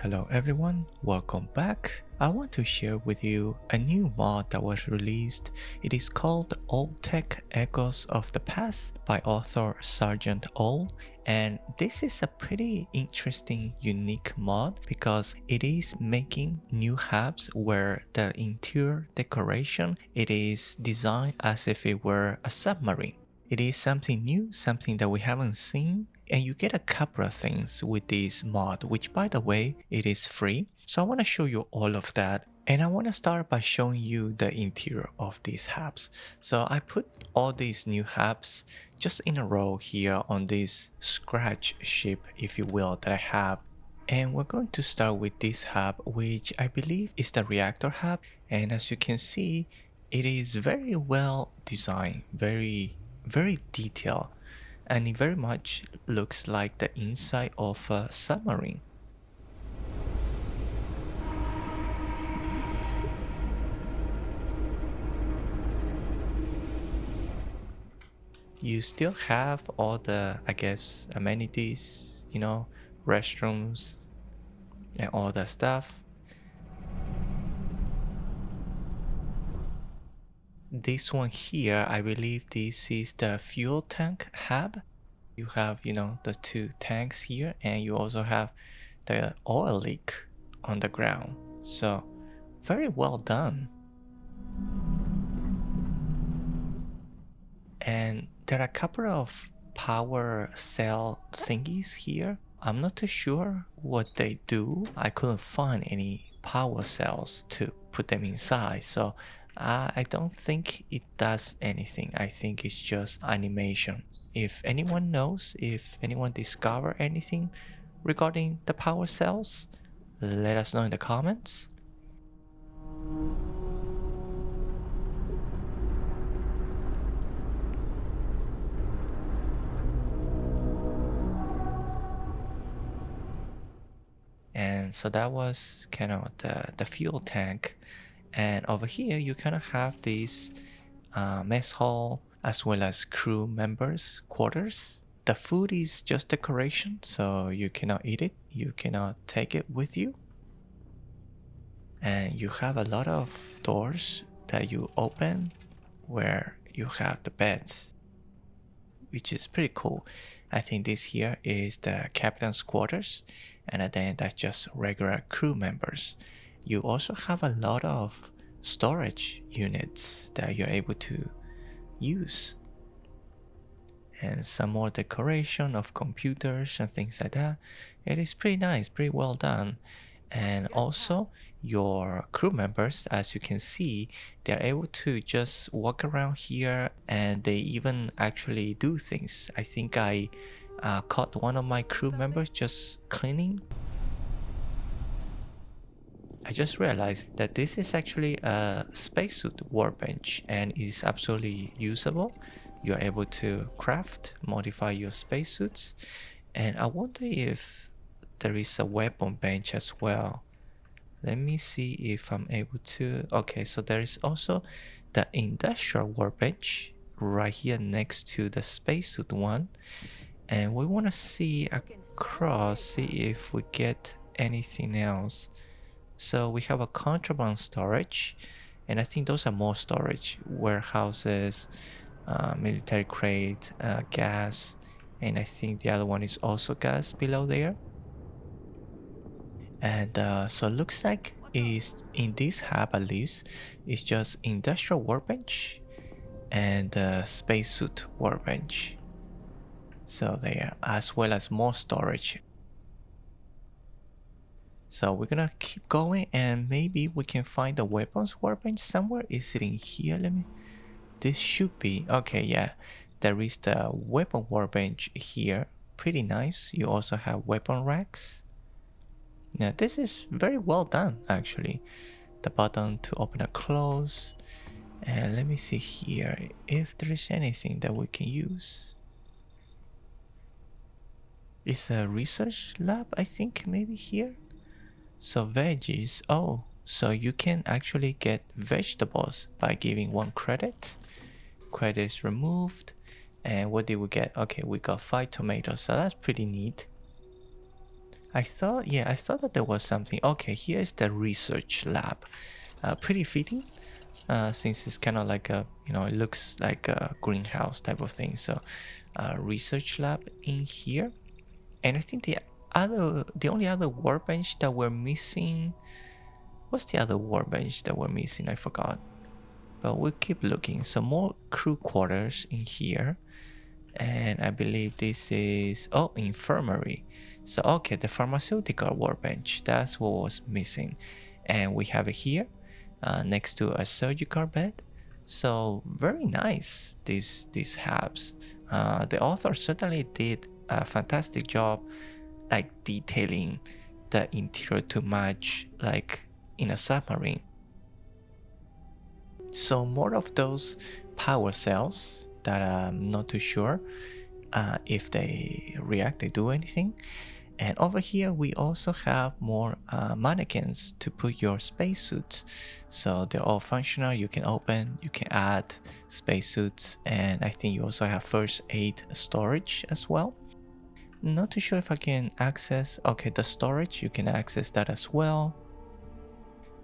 Hello everyone, welcome back. I want to share with you a new mod that was released. It is called OwlTech Echoes of the Past by author Sergeant Owl, and this is a pretty interesting, unique mod because it is making new hubs where the interior decoration it is designed as if it were a submarine. It is something new, something that we haven't seen, and you get a couple of things with this mod, which by the way, it is free. So I want to show you all of that. And I want to start by showing you the interior of these hubs. So I put all these new hubs just in a row here on this scratch ship, if you will, that I have. And we're going to start with this hub, which I believe is the Reactor Hab. And as you can see, it is very well designed, very detailed, and it very much looks like the inside of a submarine. You still have all the, I guess, amenities, restrooms and all that stuff. This one here, I believe this is the fuel tank hab. You have, the two tanks here, and you also have the oil leak on the ground. So very well done. And there are a couple of power cell thingies here. I'm not too sure what they do. I couldn't find any power cells to put them inside, so I don't think it does anything. I think it's just animation. If anyone knows, if anyone discover anything regarding the power cells, let us know in the comments. And so that was kind of the fuel tank. And over here, you kind of have this mess hall as well as crew members' quarters. The food is just decoration, so you cannot eat it. You cannot take it with you. And you have a lot of doors that you open where you have the beds, which is pretty cool. I think this here is the captain's quarters, and then that's just regular crew members. You also have a lot of storage units that you're able to use, and some more decoration of computers and things like that. It is pretty nice, pretty well done. And also your crew members, as you can see, they're able to just walk around here, and they even actually do things. I think I caught one of my crew members just cleaning. I just realized that this is actually a spacesuit workbench, and it is absolutely usable. You're able to craft, modify your spacesuits, and I wonder if there is a weapon bench as well. Let me see if I'm able to. Okay, so there is also the industrial workbench right here next to the spacesuit one, and we want to see across, see if we get anything else. So we have a contraband storage, and I think those are more storage warehouses, military crate, gas, and I think the other one is also gas below there. And so it looks like is in this hub at least, it's just industrial workbench and spacesuit workbench. So there, as well as more storage. So we're gonna keep going, and maybe we can find the weapons workbench somewhere. Is it in here? This should be okay. Yeah, there is the weapon workbench here. Pretty nice. You also have weapon racks. Now this is very well done actually. The button to open and close. And let me see here if there is anything that we can use. It's a research lab, I think, maybe here. So veggies, oh, so you can actually get vegetables by giving one credit. Credits removed. And what did we get? Okay, we got 5 tomatoes, so that's pretty neat. I thought, yeah, I thought that there was something. Okay, here's the research lab. Pretty fitting, since it's kind of like a, you know, it looks like a greenhouse type of thing. So, research lab in here. And I think the only other workbench that we're missing. What's the other workbench that we're missing? I forgot. But we'll keep looking. So more crew quarters in here. And I believe this is, oh, infirmary. So okay, the pharmaceutical workbench, that's what was missing. And we have it here, next to a surgical bed. So very nice, these habs. The author certainly did a fantastic job, like detailing the interior to match like in a submarine. So more of those power cells that I'm not too sure if they react, they do anything. And over here we also have more mannequins to put your spacesuits. So they're all functional. You can open, you can add spacesuits, and I think you also have first aid storage as well. Not too sure if I can access, okay, the storage, you can access that as well.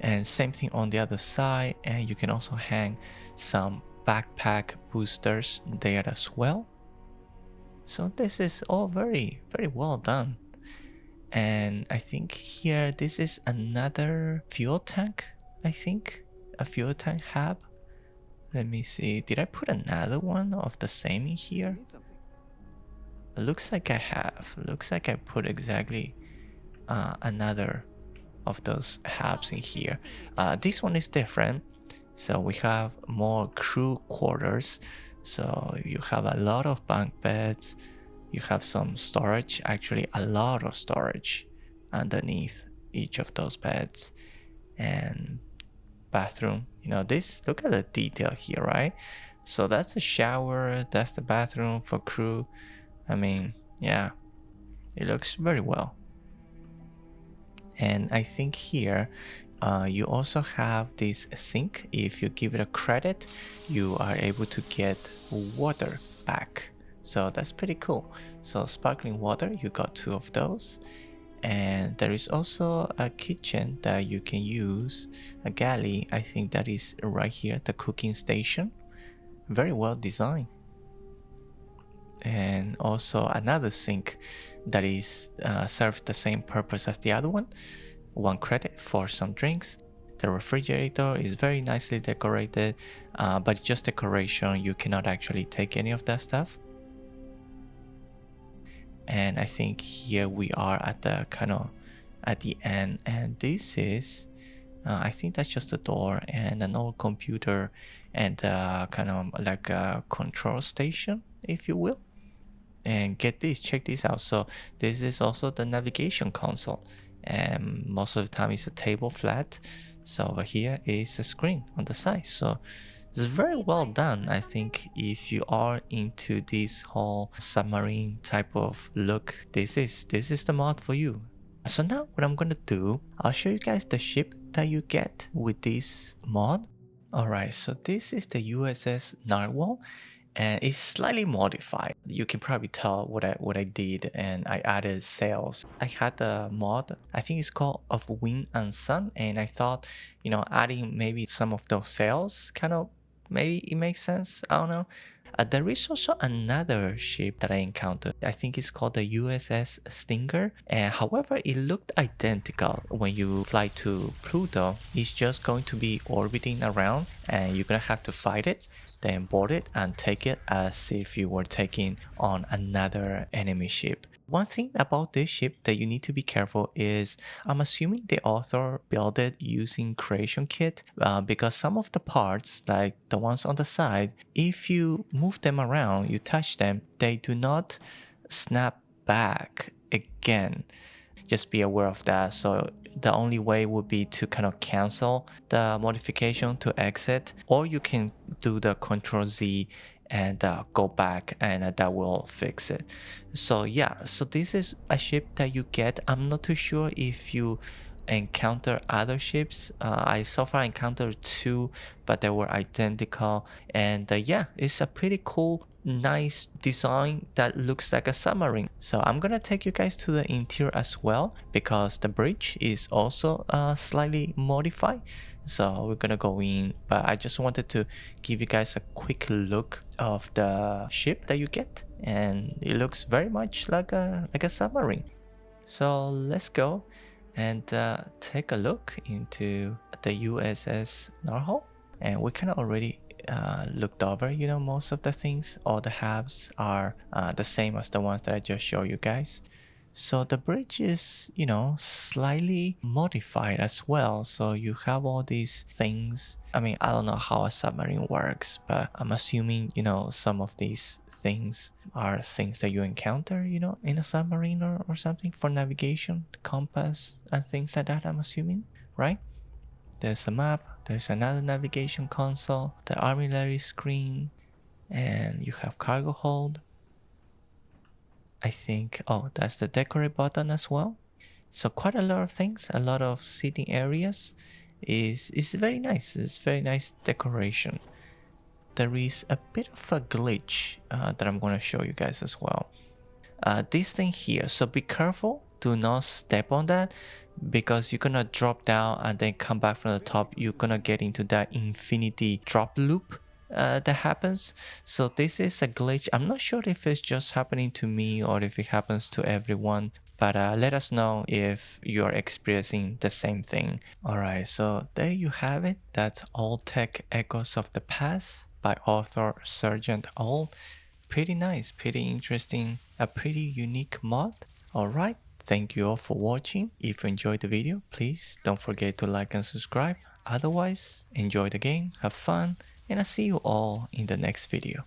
And same thing on the other side, and you can also hang some backpack boosters there as well. So this is all very well done. And I think here this is another fuel tank. I think a fuel tank hab. Let me see, did I put another one of the same in here? Looks like I have. Looks like I put exactly another of those habs in here. This one is different. So we have more crew quarters. So you have a lot of bunk beds. You have some storage, actually a lot of storage underneath each of those beds. And bathroom, you know, this, look at the detail here, right? So that's the shower, that's the bathroom for crew. I mean, yeah, it looks very well. And I think here you also have this sink. If you give it a credit, you are able to get water back. So that's pretty cool. So sparkling water, you got 2 of those. And there is also a kitchen that you can use, a galley. I think that is right here, the cooking station. Very well designed. And also another sink that is serves the same purpose as the other one. 1 credit for some drinks. The refrigerator is very nicely decorated, but just decoration. You cannot actually take any of that stuff. And I think here we are at the kind of at the end, and this is I think that's just a door and an old computer and kind of like a control station, if you will. And get this, check this out. So this is also the navigation console, and most of the time it's a table flat. So over here is a screen on the side. So it's very well done. I think if you are into this whole submarine type of look, this is the mod for you. So now what I'm gonna do, I'll show you guys the ship that you get with this mod. Alright, so this is the USS Narwhal, and it's slightly modified. You can probably tell what I did, and I added sails. I had the mod, I think it's called Of Wind and Sun, and I thought, you know, adding maybe some of those sails, kind of, maybe it makes sense, I don't know. There is also another ship that I encountered. I think it's called the USS Stinger. And however, it looked identical when you fly to Pluto. It's just going to be orbiting around, and you're gonna have to fight it, then board it and take it as if you were taking on another enemy ship. One thing about this ship that you need to be careful is, I'm assuming the author built it using Creation Kit, because some of the parts, like the ones on the side, if you move them around, you touch them, they do not snap back again. Just be aware of that. So the only way would be to kind of cancel the modification to exit, or you can do the Ctrl Z and go back, and that will fix it. So yeah, so this is a ship that you get. I'm not too sure if you encounter other ships. I so far encountered two, but they were identical. And yeah, it's a pretty cool, nice design that looks like a submarine. So I'm gonna take you guys to the interior as well, because the bridge is also slightly modified. So we're gonna go in, but I just wanted to give you guys a quick look of the ship that you get, and it looks very much like a submarine. So let's go and take a look into the USS Narwhal. And we kind of already looked over, you know, most of the things. All the halves are the same as the ones that I just showed you guys. So the bridge is, you know, slightly modified as well. So you have all these things. I mean, I don't know how a submarine works, but I'm assuming, you know, some of these things are things that you encounter, you know, in a submarine or something for navigation, compass and things like that, I'm assuming, right? There's a map, there's another navigation console, the artillery screen, and you have cargo hold. I think, oh, that's the decorate button as well. So quite a lot of things, a lot of seating areas. Is very nice. It's very nice decoration. There is a bit of a glitch that I'm going to show you guys as well. This thing here, so be careful, do not step on that, because you're gonna drop down and then come back from the top. You're gonna get into that infinity drop loop that happens. So this is a glitch. I'm not sure if it's just happening to me or if it happens to everyone, but let us know if you're experiencing the same thing. Alright, so there you have it. That's OwlTech Echoes of the Past by author Sergeant Owl. Pretty nice, pretty interesting, a pretty unique mod. Alright, thank you all for watching. If you enjoyed the video, please don't forget to like and subscribe. Otherwise, enjoy the game, have fun, and I'll see you all in the next video.